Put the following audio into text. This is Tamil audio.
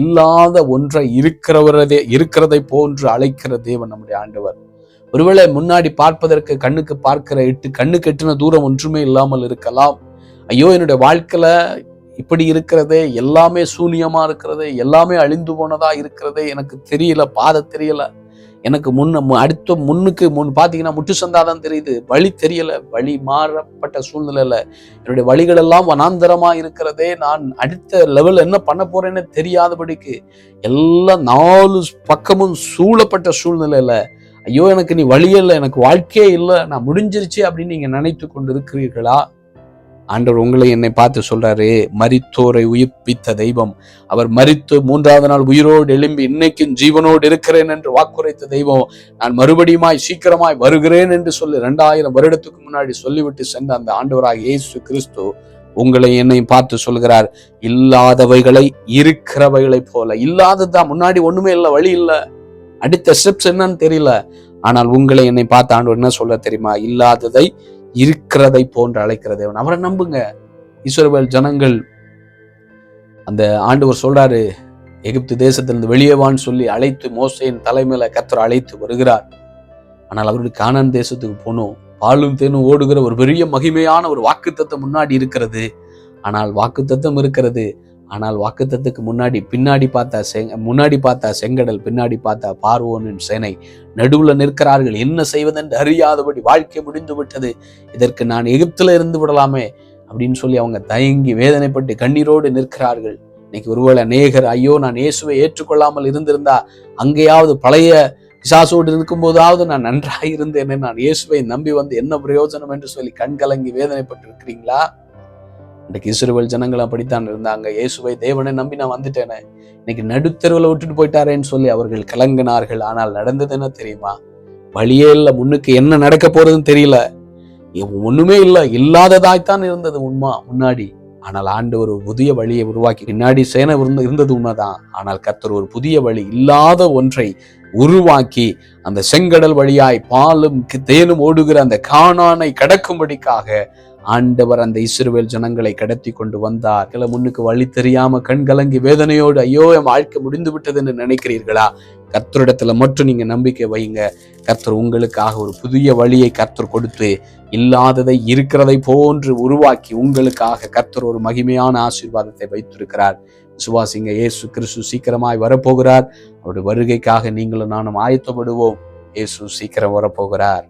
இல்லாத ஒன்றை இருக்கிறதை போன்று அழைக்கிற தேவன் நம்முடைய ஆண்டவர். ஒருவேளை முன்னாடி பார்ப்பதற்கு கண்ணுக்கு எட்டின தூரம் ஒன்றுமே இல்லாமல் இருக்கலாம். ஐயோ, என்னுடைய வாழ்க்கையில இப்படி இருக்கிறதே, எல்லாமே சூனியமா இருக்கிறது, எல்லாமே அழிந்து போனதா இருக்கிறது, எனக்கு தெரியல, பாதை தெரியல, எனக்கு முன்னுக்கு பாத்தீங்கன்னா முட்டு சந்தாதான் தெரியுது, வழி தெரியல, வழி மாறப்பட்ட சூழ்நிலையில என்னுடைய வழிகள் எல்லாம் வனாந்தரமா இருக்கிறதே, நான் அடுத்த லெவல் என்ன பண்ண போறேன்னு தெரியாதபடிக்கு எல்லாம் 4 பக்கமும் சூழப்பட்ட சூழ்நிலையில ஐயோ எனக்கு நீ வழியே இல்லை, எனக்கு வாழ்க்கையே இல்லை, நான் முடிஞ்சிருச்சு அப்படின்னு நீங்க நினைத்து கொண்டு இருக்கிறீர்களா? ஆண்டவர் உங்களை என்னை பார்த்து சொல்றாரு, மரித்தோரை உயிர்ப்பித்த தெய்வம், அவர் மரித்து 3வது நாள் உயிரோடு எழும்பி இன்னைக்கும் ஜீவனோடு இருக்கிறேன் என்று வாக்குரைத்த தெய்வம், நான் மறுபடியுமாய் சீக்கிரமாய் வருகிறேன் என்று சொல்லி 2000 வருடத்துக்கு முன்னாடி சொல்லிவிட்டு சென்ற அந்த ஆண்டவராக இயேசு கிறிஸ்து உங்களை என்னையும் பார்த்து சொல்கிறார், இல்லாதவைகளை இருக்கிறவைகளை போல. இல்லாததுதான், முன்னாடி ஒண்ணுமே இல்லை, வழி இல்லை, அடுத்த ஸ்டெப்ஸ் என்னன்னு தெரியல. ஆனால் உங்களை என்னை பார்த்த ஆண்டவர் என்ன சொல்ல தெரியுமா? இல்லாததை இருக்கிறதை போன்று அழைக்கிற தேவன். அவரை நம்புங்க. இஸ்ரவேல் ஜனங்கள், அந்த ஆண்டவர் சொல்றாரு, எகிப்து தேசத்திலிருந்து வெளியேவான்னு சொல்லி அழைத்து மோசேயின் தலைமையில கர்த்தர் அழைத்து வருகிறார். ஆனால் அவருடைய கானான் தேசத்துக்கு போகணும். பாலும் தேனும் ஓடுகிற ஒரு பெரிய மகிமையான ஒரு வாக்குத்தத்தம் முன்னாடி இருக்கிறது. ஆனால் வாக்குத்தத்தம் இருக்கிறது. ஆனால் வாக்குத்தத்துக்கு முன்னாடி பார்த்தா செங்கடல், பின்னாடி பார்த்தா பார்வோனின் சேனை, நடுவுல நிற்கிறார்கள். என்ன செய்வதென்று அறியாதபடி வாழ்க்கை முடிந்து விட்டது, இதற்கு நான் எகிப்துல இருந்து விடலாமே அப்படின்னு சொல்லி அவங்க தயங்கி வேதனைப்பட்டு கண்ணீரோடு நிற்கிறார்கள். இன்னைக்கு ஒருவேளை அநேகர், ஐயோ நான் இயேசுவை ஏற்றுக்கொள்ளாமல் இருந்திருந்தா, அங்கேயாவது பழைய பிசாசோடு இருக்கும் போதாவது நான் நன்றாக இருந்தேனே, நான் இயேசுவை நம்பி வந்து என்ன பிரயோஜனம் என்று சொல்லி கண்கலங்கி வேதனைப்பட்டு இருக்கிறீங்களா? இன்னைக்கு இஸ்ரவேல் ஜனங்கள் அப்படித்தான் இருந்தாங்க. இயேசுவை தேவனை நம்பி நான் வந்துட்டேனே, இன்னைக்கு நடுத்தெருவில் விட்டுட்டு போயிட்டாரேன்னு சொல்லி அவர்கள் கலங்கினார்கள். ஆனால் நடந்தது என்ன தெரியுமா? வழியே இல்லை, முன்னுக்கு என்ன நடக்க போறதுன்னு தெரியல, ஒண்ணுமே இல்லை, இல்லாததாய்த்தான் இருந்தது முன்னாடி. ஆனால் ஆண்டவர் ஒரு புதிய வழியை உருவாக்கி, பின்னாடி சேனை இருந்தது உண்மைதான், ஆனால் கர்த்தர் ஒரு புதிய வழி, இல்லாத ஒன்றை உருவாக்கி அந்த செங்கடல் வழியாய் பாலும் தேனும் ஓடுகிற அந்த கானானை கடக்கும்படிக்காக ஆண்டவர் அந்த இஸ்ரவேல் ஜனங்களை கடத்தி கொண்டு வந்தார். முன்னுக்கு வழி தெரியாம கண்கலங்கி வேதனையோடு ஐயோ என் வாழ்க்கை முடிந்து விட்டது என்று நினைக்கிறீர்களா? கர்த்தரிடத்துல மட்டும் நீங்க நம்பிக்கை வைங்க. கர்த்தர் உங்களுக்காக ஒரு புதிய வழியை கர்த்தர் கொடுத்து, இல்லாததை இருக்கிறதை போன்று உருவாக்கி உங்களுக்காக கர்த்தர் ஒரு மகிமையான ஆசீர்வாதத்தை வைத்திருக்கிறார். விசுவாசிங்க, இயேசு கிறிஸ்து சீக்கிரமாய் வரப்போகிறார். அவருடைய வருகைக்காக நீங்களும் நானும் ஆயத்தப்படுவோம். இயேசு சீக்கிரம் வரப்போகிறார்.